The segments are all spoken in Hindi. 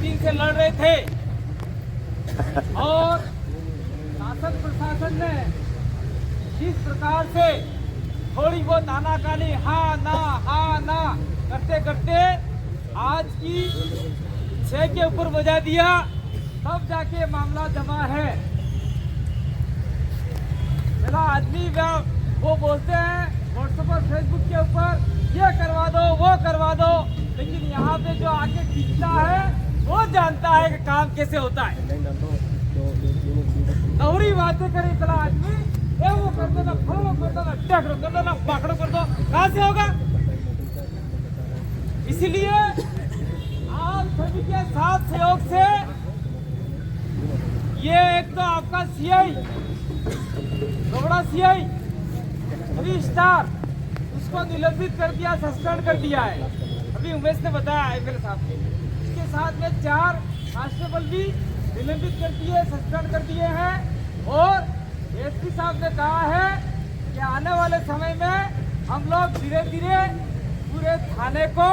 दिन से लड़ रहे थे और शासन प्रशासन ने जिस प्रकार से थोड़ी बहुत आनाकानी हाँ ना करते करते आज की 6 के ऊपर बजा दिया, तब जाके मामला जमा है। मेरा आदमी वो बोलते हैं व्हाट्सएप और फेसबुक के ऊपर ये करवा दो वो करवा दो, लेकिन यहाँ पे जो आके खींचता है वो जानता है कि काम कैसे होता है। नवरी बातें करे इतना आदमी, ये वो कर दो ना, फलो कर दो ना, टैकड़ो कर दो ना, बाकड़ो कर दो, कहाँ से होगा? इसलिए आप सभी के साथ सहयोग से ये एक तो आपका सीआई बड़ा सीआई 3 स्टार उसको निलंबित कर दिया, सस्पेंड कर दिया है। अभी उमेश ने बताया आईपीएल साहब को। इसके साथ में 4 कांस्टेबल भी निलंबित कर दिए, सस्पेंड कर दिए हैं। और एसपी साहब ने कहा है कि आने वाले समय में हम लोग धीरे धीरे पूरे थाने को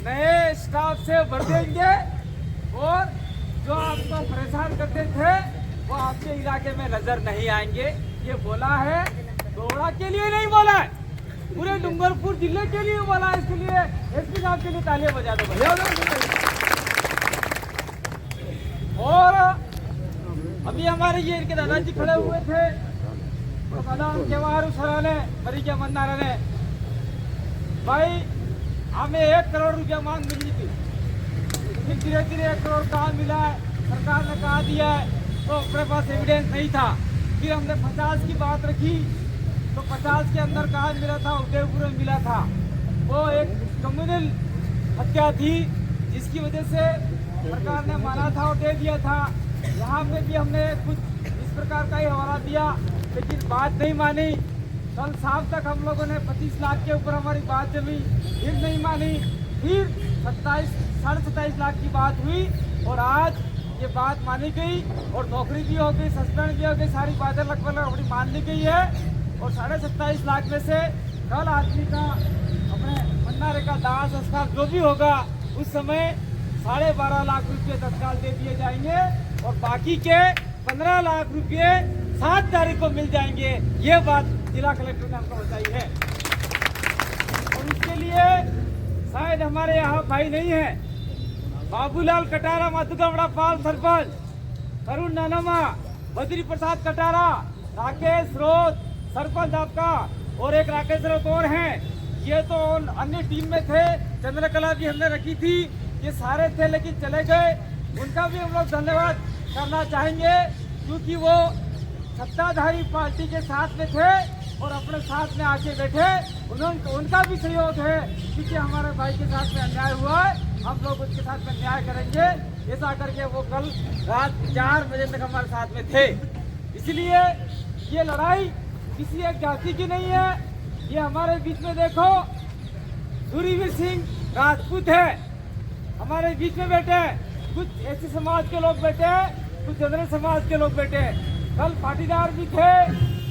नए स्टाफ से भर देंगे और जो आपको परेशान करते थे वो आपके इलाके में नजर नहीं आएंगे। ये बोला है, दोड़ा के लिए नहीं बोला है, पूरे डूंगरपुर जिले के लिए बोला है। इसके लिए एसपी साहब के लिए तालियां बजा दो भैया। और अभी हमारे ये इनके दादाजी खड़े हुए थे, तो उनके वारू सराने मरी के मन्नारा ने भाई हमें 1 करोड़ रुपया मांग मिली थी, फिर धीरे धीरे 1 करोड़ कहाँ मिला है, सरकार ने कहा दिया है, तो अपने पास एविडेंस नहीं था। फिर हमने 50 की बात रखी, तो 50 के अंदर कहाँ मिला था, उदयपुर में मिला था। वो एक कम्युनल हत्या थी जिसकी वजह से सरकार ने माना था और दे दिया था। यहाँ पे भी हमने कुछ इस प्रकार का ही हवाला दिया, लेकिन बात नहीं मानी। कल शाम तक हम लोगों ने 25 लाख के ऊपर हमारी बात जमी, फिर नहीं मानी। फिर 27.5 लाख की बात हुई और आज ये बात मानी गई और नौकरी भी हो गई, सस्पेंड भी हो गई, सारी बातें लगभग अपनी मान ली गई है। और 27.5 लाख में से कल आदमी का अपने भंडारे का दाह संस्कार जो भी होगा उस समय 12.5 लाख रुपये तत्काल दे दिए जाएंगे और बाकी के 15 लाख रुपये 7 तारीख को मिल जाएंगे। ये बात जिला कलेक्टर ने हमको बताई है। और उसके लिए शायद हमारे यहाँ भाई नहीं है, बाबूलाल कटारा, माधुकामड़ा पाल सरपंच, करुण नानामा, बद्री प्रसाद कटारा, राकेश रोज सरपंच आपका, और एक राकेश रोज और हैं। ये तो अन्य टीम में थे, चंद्रकला भी हमने रखी थी, ये सारे थे लेकिन चले गए। उनका भी हम लोग धन्यवाद करना चाहेंगे क्योंकि वो सत्ताधारी पार्टी के साथ में थे और अपने साथ में आके बैठे। उनका भी सहयोग है क्योंकि हमारे भाई के साथ में अन्याय हुआ है, हम लोग उसके साथ में न्याय करेंगे। ऐसा करके वो कल रात 4 बजे तक हमारे साथ में थे। इसलिए ये लड़ाई किसी एक जाति की नहीं है। ये हमारे बीच में देखो सूर्यवीर सिंह राजपूत है, हमारे बीच में बैठे हैं, कुछ ऐसे समाज के लोग बैठे हैं, कुछ जनरल समाज के लोग बैठे हैं। कल पाटीदार भी थे,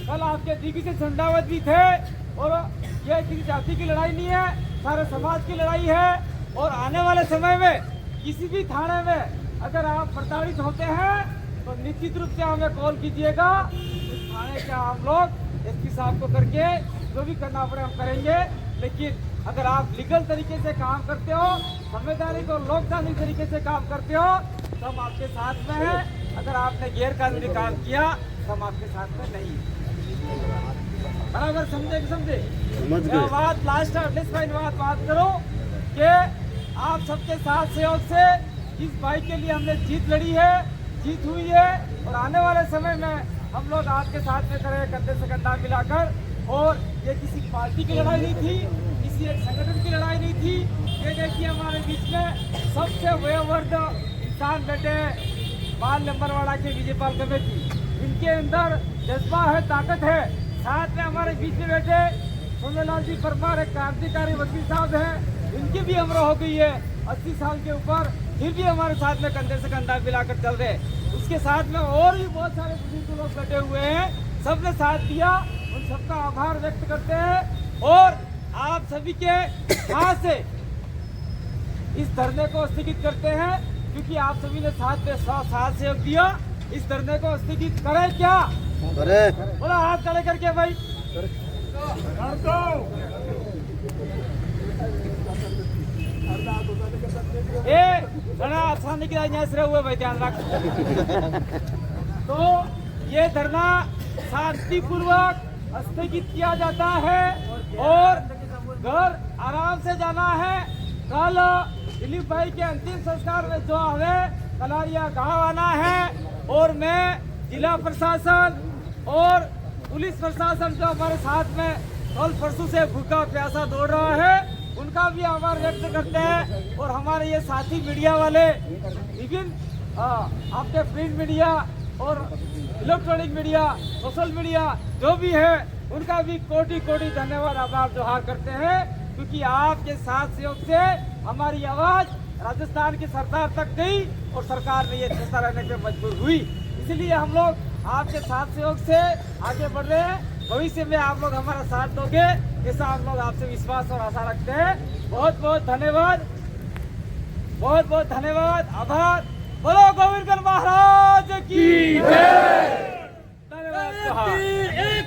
कल आपके दिग्विजय संडावत भी थे। और ये किसी जाति की लड़ाई नहीं है, सारे समाज की लड़ाई है। और आने वाले समय में किसी भी थाने में अगर आप प्रताड़ित होते हैं तो निश्चित रूप से हमें कॉल कीजिएगा। इस थाने का हम लोग एसपी साहब को करके जो भी करना पड़े हम करेंगे। लेकिन अगर आप लीगल तरीके से काम करते हो, संवैधानिक और लोकतांत्रिक तरीके से काम करते हो तो हम आपके साथ में हैं। अगर आपने गैर कानूनी काम किया तो हम आपके साथ में नहीं। बराबर समझे कि समझे? बात लास्ट बात करो कि आप सबके साथ सहयोग से इस भाई के लिए हमने जीत लड़ी है, जीत हुई है। और आने वाले समय में हम लोग आपके साथ में खड़े कंधे से कंधा मिलाकर। और ये किसी पार्टी की लड़ाई नहीं थी, किसी एक संगठन की लड़ाई नहीं थी। ये देखिए हमारे बीच में सबसे वयोवृद्ध इंसान बैठे बाल नंबरवाड़ा के विजयपाल कमेटी, इनके अंदर जज्बा है, ताकत है। साथ में हमारे बीच में बैठे सोमेलाल जी परमार, एक क्रांतिकारी वकील साहब हैं, इनकी भी उम्र हो गई है 80 साल के ऊपर, फिर भी हमारे साथ में कंधे से कंधा मिलाकर चल रहे। उसके साथ में और भी बहुत सारे बुजुर्ग लोग बैठे हुए हैं, सबने साथ दिया, उन सबका आभार व्यक्त करते हैं। और आप सभी के हाथ से इस धरने को स्थगित करते हैं। क्योंकि आप सभी ने साथ में साथ सहयोग दिया। इस धरने को स्थगित करें क्या? बोला हाथ खड़े करके भाई। धरना आसानी की हुए भाई, ध्यान रख। तो ये धरना शांतिपूर्वक स्थगित किया जाता है और घर आराम से जाना है। कल दिलीप भाई के अंतिम संस्कार में जो हमें कलारिया गांव आना है और मैं जिला प्रशासन और पुलिस प्रशासन जो हमारे साथ में कल परसों से भूखा प्यासा दौड़ रहा है, उनका भी आभार व्यक्त करते हैं। और हमारे ये साथी मीडिया वाले, विभिन्न आपके प्रिंट मीडिया और इलेक्ट्रॉनिक मीडिया, सोशल मीडिया जो भी है, उनका भी कोटि कोटि धन्यवाद आभार जोहार करते हैं, क्योंकि आपके साथ सहयोग से हमारी आवाज राजस्थान की सरकार तक गई और सरकार ने ये चलता रहने पे मजबूर हुई। इसलिए हम लोग आपके साथ सहयोग से आगे बढ़ रहे हैं। भविष्य में आप लोग हमारा साथ दोगे, ऐसा हम लोग आपसे विश्वास और आशा रखते हैं। बहुत बहुत धन्यवाद, बहुत बहुत धन्यवाद, आभार। बोलो गोविंदगढ़ महाराज की जय। धन्यवाद। एक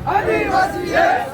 आदिवासी है।